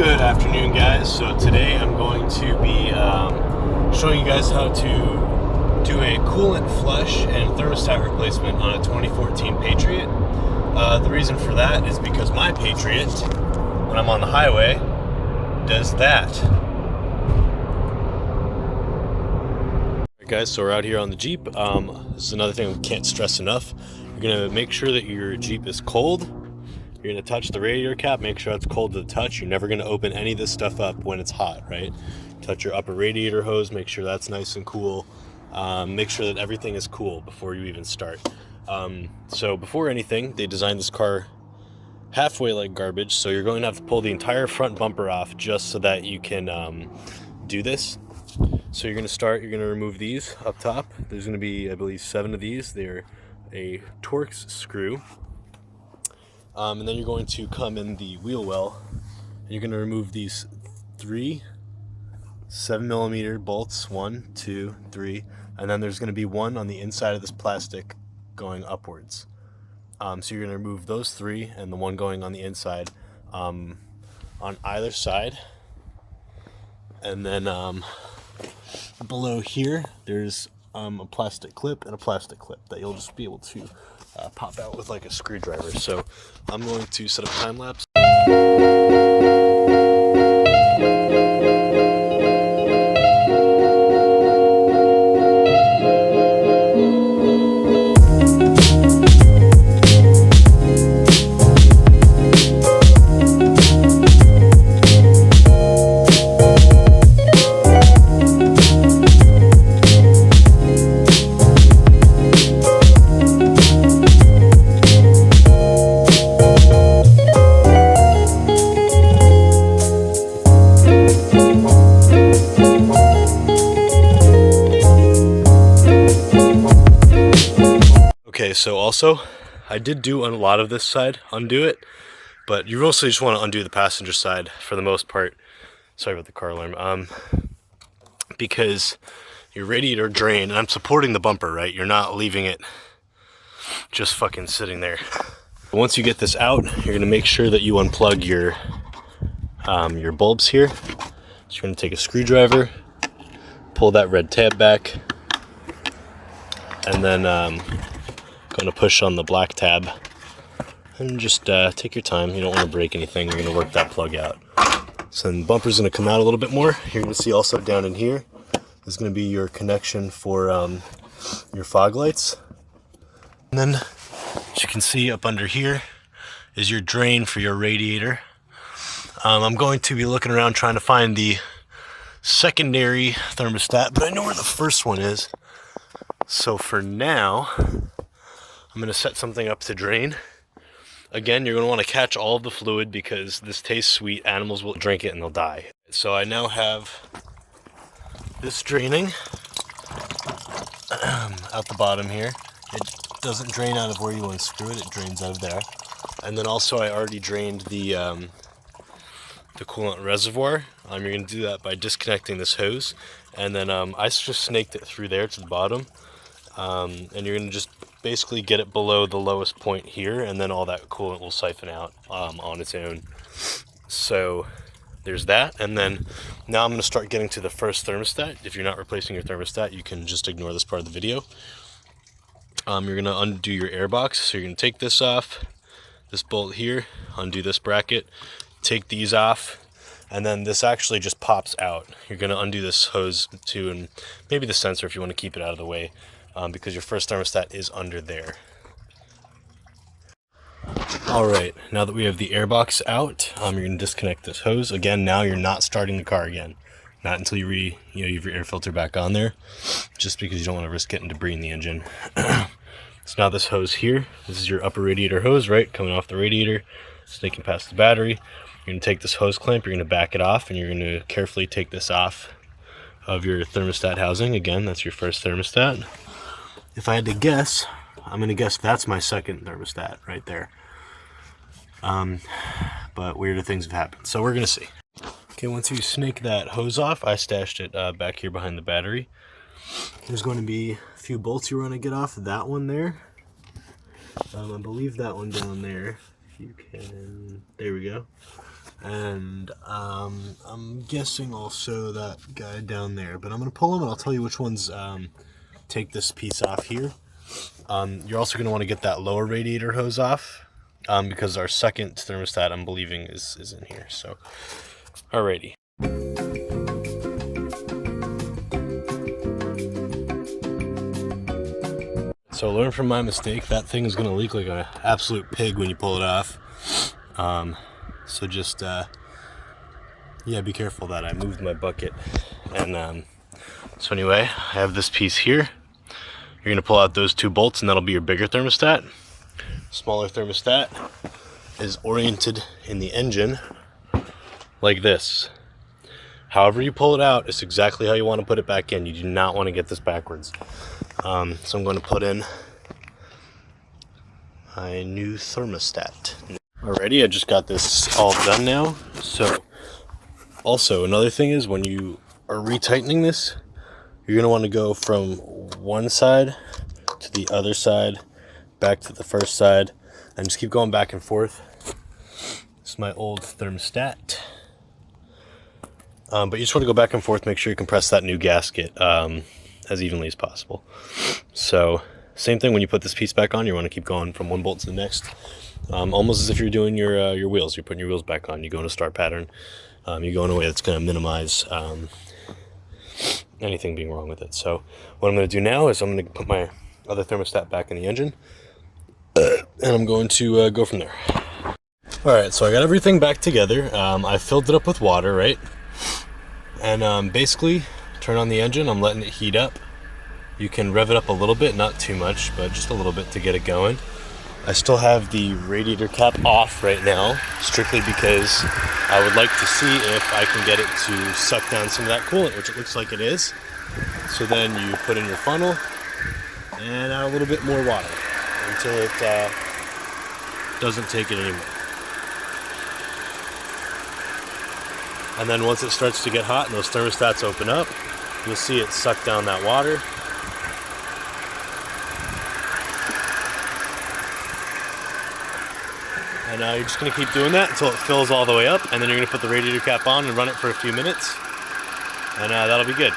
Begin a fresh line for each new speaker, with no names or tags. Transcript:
Good afternoon, guys. So today I'm going to be showing you guys how to do a coolant flush and thermostat replacement on a 2014 Patriot. The reason for that is because my Patriot, when I'm on the highway, does that. Alright guys, so we're out here on the Jeep. This is another thing we can't stress enough. You're going to make sure that your Jeep is cold. You're going to touch the radiator cap, make sure it's cold to the touch. You're never going to open any of this stuff up when it's hot, right? Touch your upper radiator hose, make sure that's nice and cool. Make sure that everything is cool before you even start. So before anything, they designed this car halfway like garbage, so you're going to have to pull the entire front bumper off just so that you can do this. So you're going to start, you're going to remove these up top. There's going to be, I believe, 7 of these. They're a Torx screw. And then you're going to come in the wheel well, and you're going to remove these 3 7mm bolts, 1, 2, 3, and then there's going to be one on the inside of this plastic going upwards. So you're going to remove those 3 and the one going on the inside on either side. And then below here there's a plastic clip and a plastic clip that you'll just be able to pop out with like a screwdriver. So I'm going to set up a time lapse. Okay, so also, I did do a lot of this side, undo it, but you mostly just want to undo the passenger side for the most part. Sorry about the car alarm. Because your radiator drain, and I'm supporting the bumper, right? You're not leaving it just fucking sitting there. Once you get this out, you're gonna make sure that you unplug your bulbs here. So you're gonna take a screwdriver, pull that red tab back, and then going to push on the black tab and just take your time. You don't want to break anything. You're going to work that plug out. So then the bumper's going to come out a little bit more. You're going to see also down in here is going to be your connection for your fog lights. And then as you can see up under here is your drain for your radiator. I'm going to be looking around trying to find the secondary thermostat, but I know where the first one is. So for now, I'm going to set something up to drain. Again, you're going to want to catch all of the fluid because this tastes sweet. Animals will drink it and they'll die. So I now have this draining out the bottom here. It doesn't drain out of where you unscrew it. It drains out of there. And then also I already drained the coolant reservoir. You're going to do that by disconnecting this hose. And then I just snaked it through there to the bottom. And you're going to just basically get it below the lowest point here, and then all that coolant will siphon out on its own. So there's that. And then now I'm going to start getting to the first thermostat. If you're not replacing your thermostat, you can just ignore this part of the video. You're going to undo your air box. So you're going to take this off, this bolt here, undo this bracket, take these off, and then this actually just pops out. You're going to undo this hose too, and maybe the sensor if you want to keep it out of the way. Because your first thermostat is under there. Alright, now that we have the air box out, you're going to disconnect this hose. Again, now you're not starting the car again. Not until you have your air filter back on there, just because you don't want to risk getting debris in the engine. So now this hose here, this is your upper radiator hose, right? Coming off the radiator, snaking past the battery. You're going to take this hose clamp, you're going to back it off, and you're going to carefully take this off of your thermostat housing. Again, that's your first thermostat. If I had to guess, I'm going to guess that's my second thermostat right there. But weirder things have happened, so we're going to see. Okay, once you snake that hose off, I stashed it back here behind the battery. There's going to be a few bolts you want to get off. That one there. I believe that one down there. If you can. There we go. And I'm guessing also that guy down there, but I'm gonna pull them and I'll tell you which ones take this piece off here. You're also gonna want to get that lower radiator hose off because our second thermostat, I'm believing, is in here. So, alrighty. So learn from my mistake. That thing is gonna leak like an absolute pig when you pull it off. So just yeah, be careful that I moved my bucket. And so anyway, I have this piece here. You're gonna pull out those two bolts and that'll be your bigger thermostat. Smaller thermostat is oriented in the engine like this. However you pull it out, it's exactly how you want to put it back in. You do not want to get this backwards. So I'm going to put in my new thermostat. Alrighty, I just got this all done now. So also another thing is when you are retightening this, you're going to want to go from one side to the other side, back to the first side, and just keep going back and forth. This is my old thermostat. But you just want to go back and forth, make sure you compress that new gasket as evenly as possible. So same thing when you put this piece back on, you want to keep going from one bolt to the next. Almost as if you're doing your wheels. You're putting your wheels back on. You go in a start pattern. You go in a way that's going to minimize anything being wrong with it. So what I'm going to do now is I'm going to put my other thermostat back in the engine. And I'm going to go from there. Alright, so I got everything back together. I filled it up with water, right? And basically, turn on the engine. I'm letting it heat up. You can rev it up a little bit, not too much, but just a little bit to get it going. I still have the radiator cap off right now, strictly because I would like to see if I can get it to suck down some of that coolant, which it looks like it is. So then you put in your funnel and add a little bit more water until it doesn't take it anymore. And then once it starts to get hot and those thermostats open up, you'll see it suck down that water. And you're just going to keep doing that until it fills all the way up, and then you're going to put the radiator cap on and run it for a few minutes, and that'll be good.